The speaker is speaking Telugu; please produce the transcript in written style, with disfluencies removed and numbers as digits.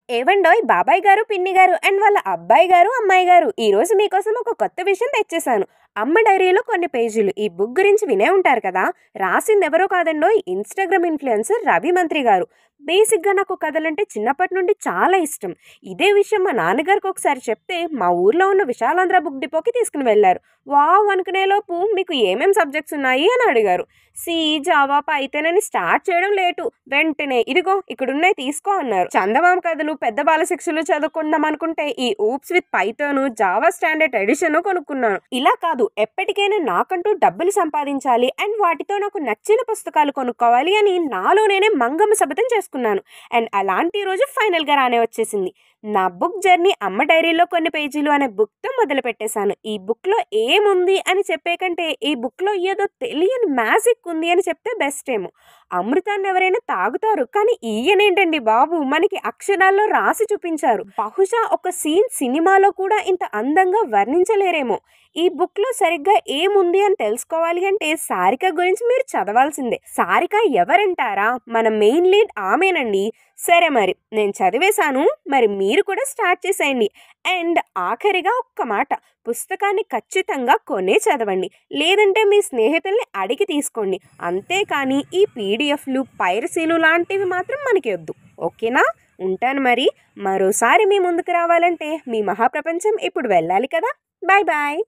ఏవండోయ్ బాబాయ్ గారు, పిన్ని గారు అండ్ వాళ్ళ అబ్బాయి గారు, అమ్మాయి గారు, ఈ రోజు మీకోసం ఒక కొత్త విషయం తెచ్చేశాను. అమ్మ డైరీలో కొన్ని పేజీలు. ఈ బుక్ గురించి వినే ఉంటారు కదా. రాసింది ఎవరో కాదండోయ్, ఇన్స్టాగ్రామ్ ఇన్ఫ్లుయెన్సర్ రవి మంత్రి గారు. బేసిక్గా నాకు కథలంటే చిన్నప్పటి నుండి చాలా ఇష్టం. ఇదే విషయం మా నాన్నగారికి ఒకసారి చెప్తే మా ఊర్లో ఉన్న విశాలాంధ్ర బుక్ డిపోకి తీసుకుని వెళ్ళారు. వావ్ అనుకునేలోపు మీకు ఏమేం సబ్జెక్ట్స్ ఉన్నాయి అని అడిగారు. సి, జావా, పైథాన్ అని స్టార్ట్ చేయడం లేటు. వెంటనే ఇదిగో ఇక్కడున్నాయి తీసుకో అన్నారు. చందమామ కథలు, పెద్ద బాల శిక్షలు చదువుకుందాం అనుకుంటే ఈ OOPS with Python, Java standard edition కొనుక్కున్నాను. ఇలా కాదు, ఎప్పటికైనా నాకంటూ డబ్బులు సంపాదించాలి అండ్ వాటితో నాకు నచ్చిన పుస్తకాలు కొనుక్కోవాలి అని నాలో నేనే మంగమ్మ శపథం చేసుకున్నాను. అండ్ అలాంటి రోజు ఫైనల్గా రానే వచ్చేసింది. నా బుక్ జర్నీ అమ్మ డైరీలో కొన్ని పేజీలు అనే బుక్తో మొదలు పెట్టేశాను. ఈ బుక్లో ఏముంది అని చెప్పే కంటే ఈ బుక్లో ఏదో తెలియని మ్యాజిక్ ఉంది అని చెప్తే బెస్ట్ ఏమో. అమృతాన్ని ఎవరైనా తాగుతారు, కానీ ఈయనేంటండి బాబు మనకి అక్షరాల్లో రాసి చూపించారు. బహుశా ఒక సీన్ సినిమాలో కూడా ఇంత అందంగా వర్ణించలేరేమో. ఈ బుక్లో సరిగ్గా ఏముంది అని తెలుసుకోవాలి అంటే సారిక గురించి మీరు చదవాల్సిందే. సారిక ఎవరంటారా? మన మెయిన్ లీడ్ ఆమెనండి. సరే మరి నేను చదివేశాను, మరి మీరు కూడా స్టార్ట్ చేసేయండి. అండ్ ఆఖరిగా ఒక్క మాట, పుస్తకాన్ని ఖచ్చితంగా కొనే చదవండి, లేదంటే మీ స్నేహితుల్ని అడిగి తీసుకోండి. అంతేకాని ఈ పీడిఎఫ్లు, పైరసీలు లాంటివి మాత్రం మనకి వద్దు. ఓకేనా? ఉంటాను మరి. మరోసారి మీ ముందుకు రావాలంటే మీ మహాప్రపంచం ఇప్పుడు వెళ్ళాలి కదా. Bye bye.